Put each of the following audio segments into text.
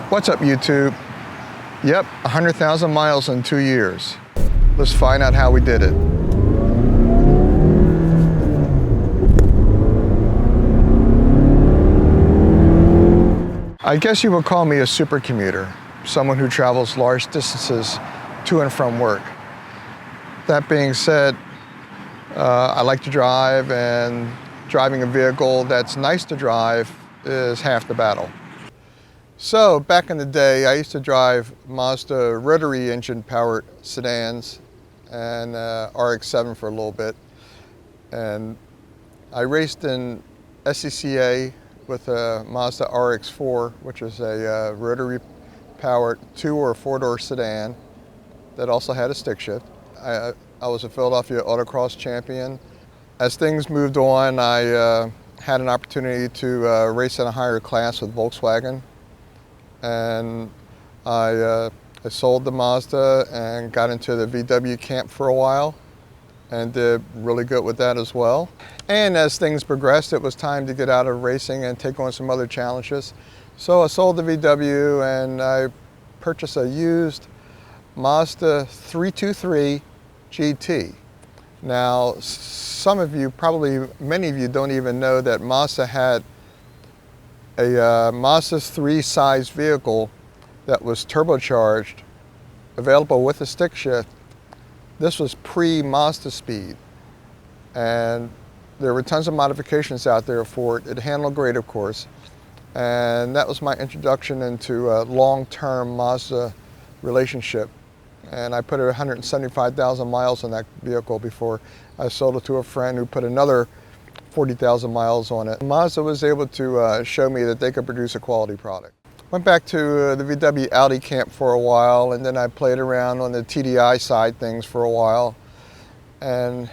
What's up, YouTube? Yep, 100,000 miles in 2 years. Let's find out how we did it. I guess you would call me a super commuter, someone who travels large distances to and from work. That being said, I like to drive, and driving a vehicle that's nice to drive is half the battle. So back in the day, I used to drive Mazda rotary engine powered sedans and RX-7 for a little bit. And I raced in SCCA with a Mazda RX-4, which is a rotary powered 2- or 4-door sedan that also had a stick shift. I was a Philadelphia autocross champion. As things moved on, I had an opportunity to race in a higher class with Volkswagen. And I sold the Mazda and got into the VW camp for a while and did really good with that as well. And as things progressed, it was time to get out of racing and take on some other challenges. So I sold the VW and I purchased a used Mazda 323 GT. Now, some of you, probably many of you, don't even know that Mazda had a Mazda 3 size vehicle that was turbocharged, available with a stick shift. This was pre-Mazda speed, and there were tons of modifications out there for it. It handled great, of course, and that was my introduction into a long-term Mazda relationship. And I put 175,000 miles on that vehicle before I sold it to a friend who put another 40,000 miles on it. Mazda was able to show me that they could produce a quality product. Went back to the VW Audi camp for a while, and then I played around on the TDI side things for a while, and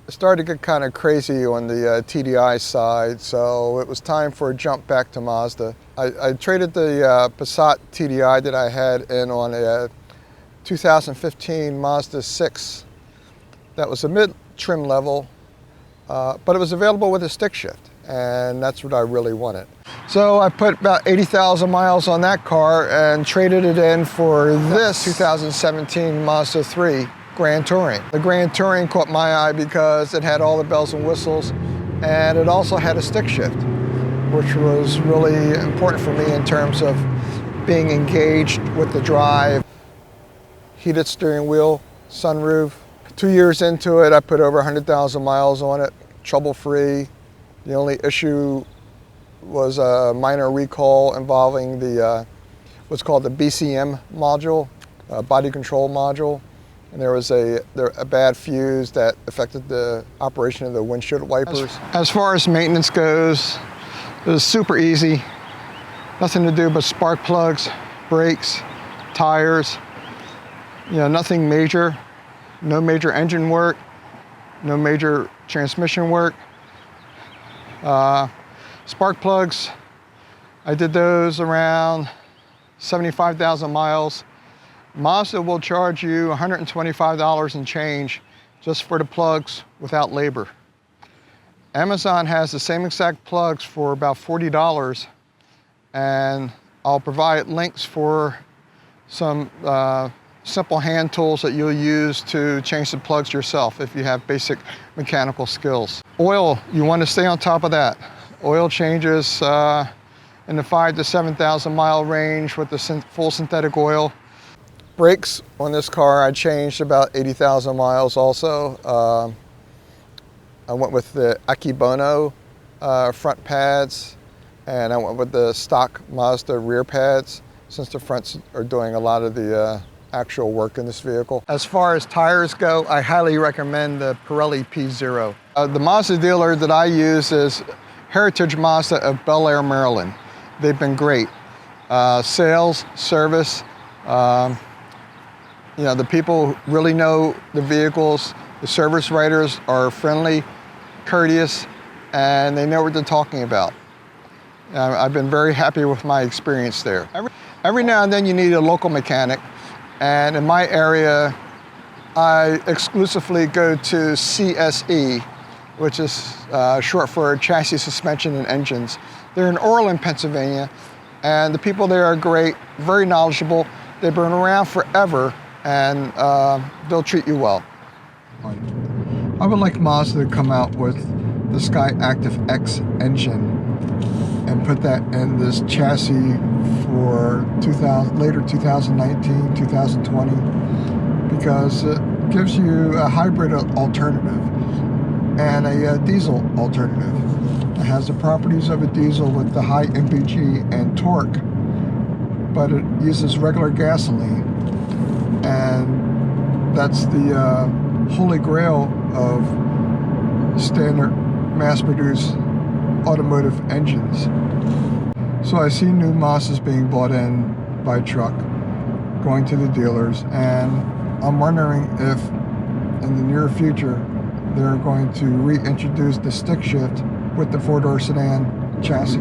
it started to get kind of crazy on the TDI side, so it was time for a jump back to Mazda. I traded the Passat TDI that I had in on a 2015 Mazda 6 that was a mid-trim level, but it was available with a stick shift, and that's what I really wanted. So I put about 80,000 miles on that car and traded it in for this 2017 Mazda 3 Grand Touring. The Grand Touring caught my eye because it had all the bells and whistles, and it also had a stick shift, which was really important for me in terms of being engaged with the drive. Heated steering wheel, sunroof. 2 years into it, I put over 100,000 miles on it, trouble-free. The only issue was a minor recall involving the what's called the BCM module, body control module. And there was a bad fuse that affected the operation of the windshield wipers. As far as maintenance goes, it was super easy. Nothing to do but spark plugs, brakes, tires. You know, nothing major. No major engine work, no major transmission work. Spark plugs, I did those around 75,000 miles. Mazda will charge you $125 and change just for the plugs without labor. Amazon has the same exact plugs for about $40, and I'll provide links for some simple hand tools that you'll use to change the plugs yourself if you have basic mechanical skills. Oil, you want to stay on top of that. Oil changes in the 5,000 to 7,000 mile range with the full synthetic oil. Brakes on this car, I changed about 80,000 miles also. I went with the Akebono front pads, and I went with the stock Mazda rear pads, since the fronts are doing a lot of the actual work in this vehicle. As far as tires go, I highly recommend the Pirelli P0. The Mazda dealer that I use is Heritage Mazda of Bel Air, Maryland. They've been great. Sales, service, you know, the people really know the vehicles. The service writers are friendly, courteous, and they know what they're talking about. I've been very happy with my experience there. Every now and then you need a local mechanic. And in my area, I exclusively go to CSE, which is short for Chassis, Suspension, and Engines. They're in Oreland, Pennsylvania, And the people there are great, very knowledgeable. They've been around forever, and they'll treat you well. I would like Mazda to come out with the skyactiv-x engine and put that in this chassis for later 2019, 2020, because it gives you a hybrid alternative and a diesel alternative. It has the properties of a diesel with the high MPG and torque, but it uses regular gasoline, and that's the holy grail of standard mass-produced automotive engines. So I see new Mazdas being bought in by truck, going to the dealers, and I'm wondering if in the near future they're going to reintroduce the stick shift with the four-door sedan chassis.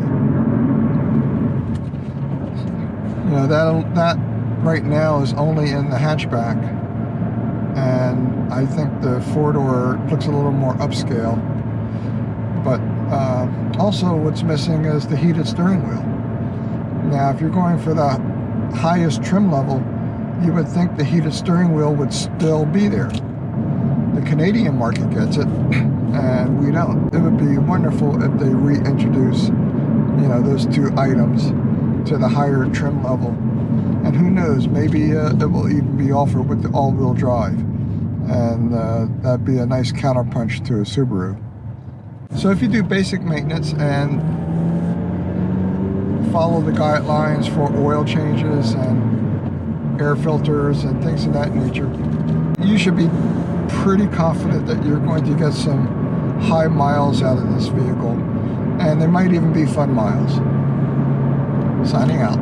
You know, that right now is only in the hatchback, and I think the four-door looks a little more upscale. But also what's missing is the heated steering wheel. Now, if you're going for the highest trim level, you would think the heated steering wheel would still be there. The Canadian market gets it, and we don't. It would be wonderful if they reintroduce, you know, those two items to the higher trim level. And who knows, maybe it will even be offered with the all-wheel drive. And that'd be a nice counterpunch to a Subaru. So if you do basic maintenance and follow the guidelines for oil changes and air filters and things of that nature, you should be pretty confident that you're going to get some high miles out of this vehicle, and they might even be fun miles. Signing out.